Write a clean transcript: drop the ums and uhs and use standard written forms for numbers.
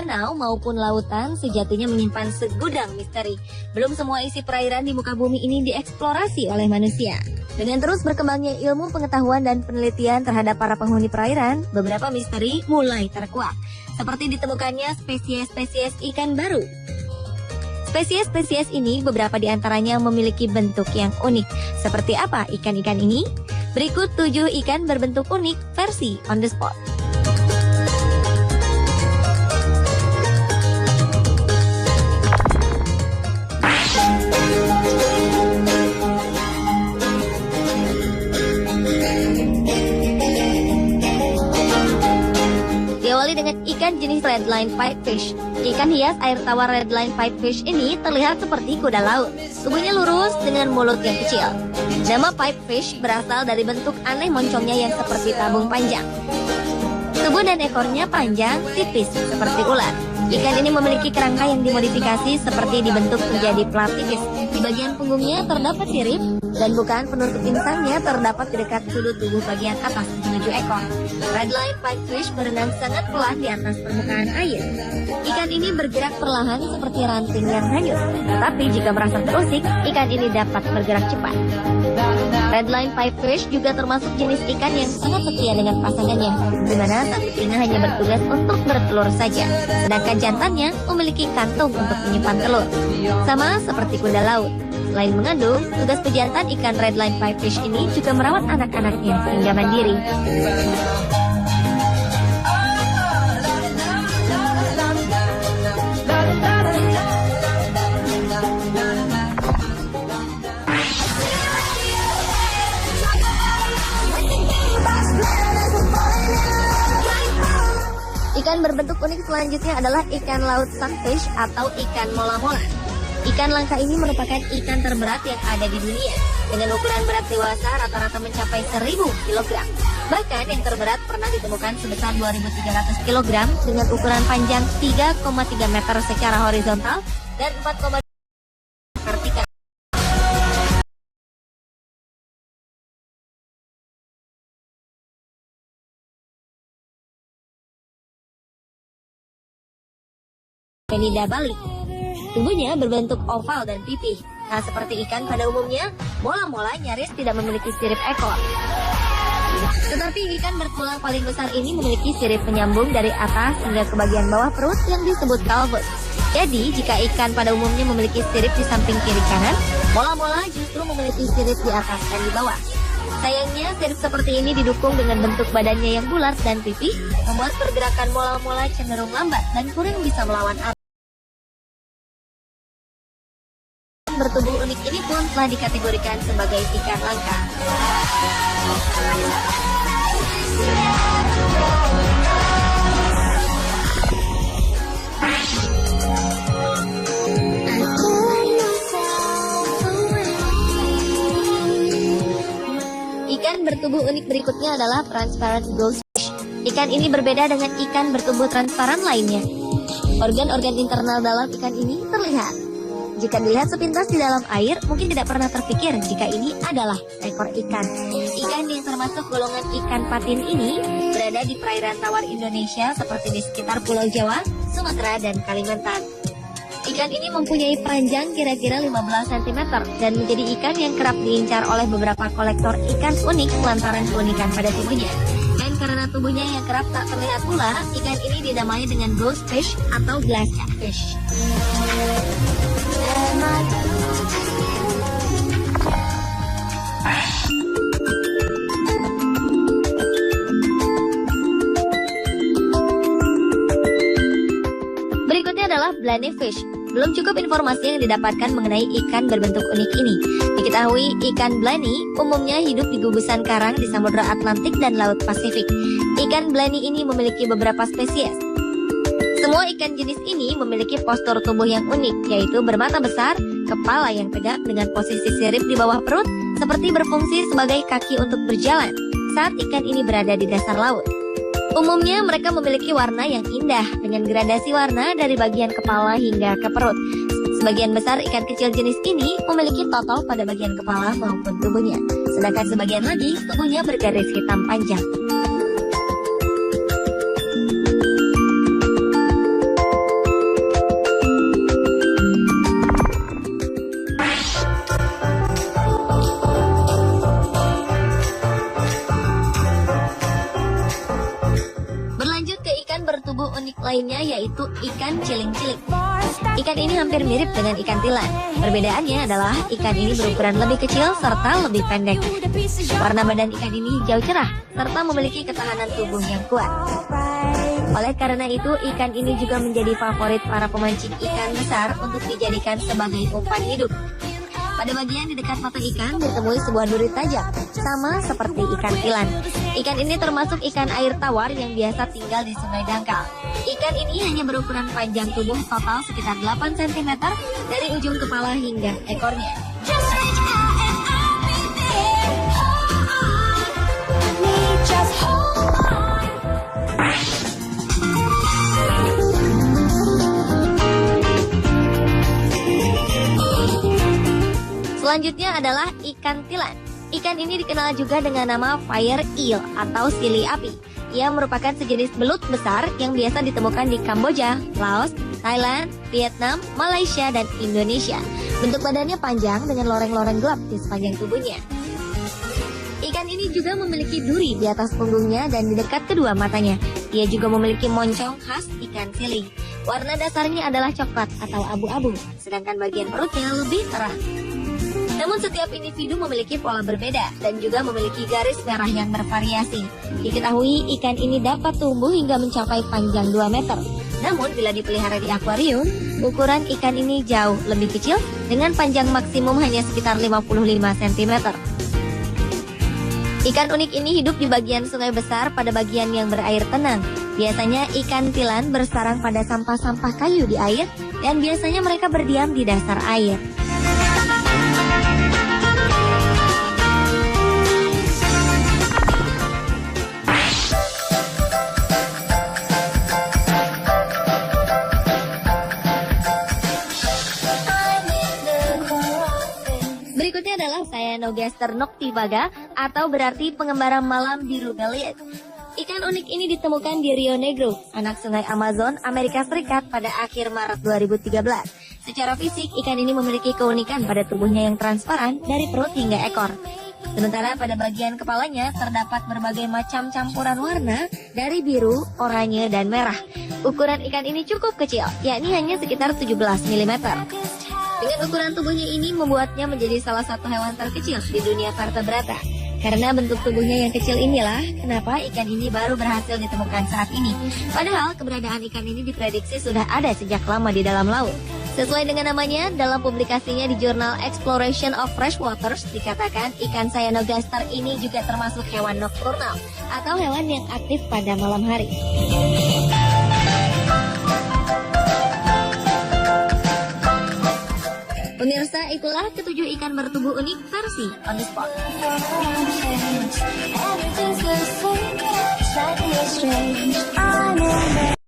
danau maupun lautan sejatinya menyimpan segudang misteri. Belum semua isi perairan di muka bumi ini dieksplorasi oleh manusia. Dengan terus berkembangnya ilmu pengetahuan dan penelitian terhadap para penghuni perairan, beberapa misteri mulai terkuak. Seperti ditemukannya spesies-spesies ikan baru. Spesies-spesies ini beberapa diantaranya memiliki bentuk yang unik. Seperti apa ikan-ikan ini? Berikut 7 ikan berbentuk unik versi on the spot. Diawali dengan ikan jenis redline pipefish. Ikan hias air tawar redline pipefish ini terlihat seperti kuda laut. Tubuhnya lurus dengan mulut yang kecil. Nama pipefish berasal dari bentuk aneh moncongnya yang seperti tabung panjang. Tubuh dan ekornya panjang, tipis seperti ular. Ikan ini memiliki kerangka yang dimodifikasi seperti dibentuk menjadi plat tipis. Di bagian punggungnya terdapat sirip dan bukaan penutup insangnya terdapat di dekat sudut tubuh bagian atas menuju ekor. Redline pipefish berenang sangat pelan di atas permukaan air. Ikan ini bergerak perlahan seperti ranting yang hanyut. Tetapi jika merasa terusik, ikan ini dapat bergerak cepat. Redline pipefish juga termasuk jenis ikan yang sangat setia dengan pasangannya, di mana satu betina hanya bertugas untuk bertelur saja, sedangkan jantannya memiliki kantung untuk menyimpan telur. Sama seperti kuda laut. Selain mengandung, tugas pejantan ikan redline pipefish ini juga merawat anak-anaknya hingga mandiri. Ikan berbentuk unik selanjutnya adalah ikan laut sunfish atau ikan mola-mola. Ikan langka ini merupakan ikan terberat yang ada di dunia. Dengan ukuran berat dewasa rata-rata mencapai 1000 kg. Bahkan yang terberat pernah ditemukan sebesar 2300 kg dengan ukuran panjang 3,3 meter secara horizontal dan 4,2 vertikal. Penida Bali. Tubuhnya berbentuk oval dan pipih. Nah, seperti ikan pada umumnya, mola-mola nyaris tidak memiliki sirip ekor. Tetapi ikan bertulang paling besar ini memiliki sirip penyambung dari atas hingga ke bagian bawah perut yang disebut calvus. Jadi, jika ikan pada umumnya memiliki sirip di samping kiri kanan, mola-mola justru memiliki sirip di atas dan di bawah. Sayangnya, sirip seperti ini didukung dengan bentuk badannya yang bulat dan pipih, membuat pergerakan mola-mola cenderung lambat dan kurang bisa melawan arus. Bertubuh unik ini pun telah dikategorikan sebagai ikan langka. Ikan bertubuh unik berikutnya adalah transparent goldfish. Ikan ini berbeda dengan ikan bertubuh transparan lainnya. Organ-organ internal dalam ikan ini terlihat. Jika dilihat sepintas di dalam air, mungkin tidak pernah terpikir jika ini adalah ekor ikan. Ikan yang termasuk golongan ikan patin ini berada di perairan tawar Indonesia seperti di sekitar Pulau Jawa, Sumatera, dan Kalimantan. Ikan ini mempunyai panjang kira-kira 15 cm dan menjadi ikan yang kerap diincar oleh beberapa kolektor ikan unik lantaran keunikan pada tubuhnya. Dan karena tubuhnya yang kerap tak terlihat pula, ikan ini dinamai dengan ghostfish atau glass catfish. Berikutnya adalah blenny fish. Belum cukup informasi yang didapatkan mengenai ikan berbentuk unik ini. Diketahui ikan blenny umumnya hidup di gugusan karang di Samudra Atlantik dan Laut Pasifik. Ikan blenny ini memiliki beberapa spesies. Semua ikan jenis ini memiliki postur tubuh yang unik, yaitu bermata besar, kepala yang tegak dengan posisi sirip di bawah perut, seperti berfungsi sebagai kaki untuk berjalan saat ikan ini berada di dasar laut. Umumnya mereka memiliki warna yang indah dengan gradasi warna dari bagian kepala hingga ke perut. Sebagian besar ikan kecil jenis ini memiliki totol pada bagian kepala maupun tubuhnya, sedangkan sebagian lagi tubuhnya bergaris hitam panjang. lainnya yaitu ikan ciling-ciling. Ikan ini hampir mirip dengan ikan tilan. Perbedaannya adalah ikan ini berukuran lebih kecil serta lebih pendek. Warna badan ikan ini hijau cerah serta memiliki ketahanan tubuh yang kuat. Oleh karena itu, ikan ini juga menjadi favorit para pemancing ikan besar untuk dijadikan sebagai umpan hidup. Pada bagian di dekat mata ikan ditemui sebuah duri tajam, sama seperti ikan tilan. Ikan ini termasuk ikan air tawar yang biasa tinggal di sungai dangkal. Ikan ini hanya berukuran panjang tubuh total sekitar 8 cm dari ujung kepala hingga ekornya. Selanjutnya adalah ikan tilan. Ikan ini dikenal juga dengan nama fire eel atau sili api. Ia merupakan sejenis belut besar yang biasa ditemukan di Kamboja, Laos, Thailand, Vietnam, Malaysia, dan Indonesia. Bentuk badannya panjang dengan loreng-loreng gelap di sepanjang tubuhnya. Ikan ini juga memiliki duri di atas punggungnya dan di dekat kedua matanya. Ia juga memiliki moncong khas ikan sili. Warna dasarnya adalah coklat atau abu-abu, sedangkan bagian perutnya lebih terang. Namun setiap individu memiliki pola berbeda dan juga memiliki garis merah yang bervariasi. Diketahui ikan ini dapat tumbuh hingga mencapai panjang 2 meter. Namun bila dipelihara di akuarium, ukuran ikan ini jauh lebih kecil dengan panjang maksimum hanya sekitar 55 cm. Ikan unik ini hidup di bagian sungai besar pada bagian yang berair tenang. Biasanya ikan tilan bersarang pada sampah-sampah kayu di air dan biasanya mereka berdiam di dasar air. Berikutnya adalah Cyanogaster noctivaga atau berarti pengembara malam biru galiet. Ikan unik ini ditemukan di Rio Negro, anak sungai Amazon, Amerika Serikat pada akhir Maret 2013. Secara fisik, ikan ini memiliki keunikan pada tubuhnya yang transparan dari perut hingga ekor. Sementara pada bagian kepalanya terdapat berbagai macam campuran warna dari biru, oranye, dan merah. Ukuran ikan ini cukup kecil, yakni hanya sekitar 17 mm. Dengan ukuran tubuhnya ini membuatnya menjadi salah satu hewan terkecil di dunia vertebrata. Karena bentuk tubuhnya yang kecil inilah kenapa ikan ini baru berhasil ditemukan saat ini. Padahal keberadaan ikan ini diprediksi sudah ada sejak lama di dalam laut. Sesuai dengan namanya, dalam publikasinya di jurnal Exploration of Freshwaters dikatakan ikan Cyanogaster ini juga termasuk hewan nokturnal atau hewan yang aktif pada malam hari. Pemirsa, itulah ketujuh ikan bertubuh unik versi On The Spot.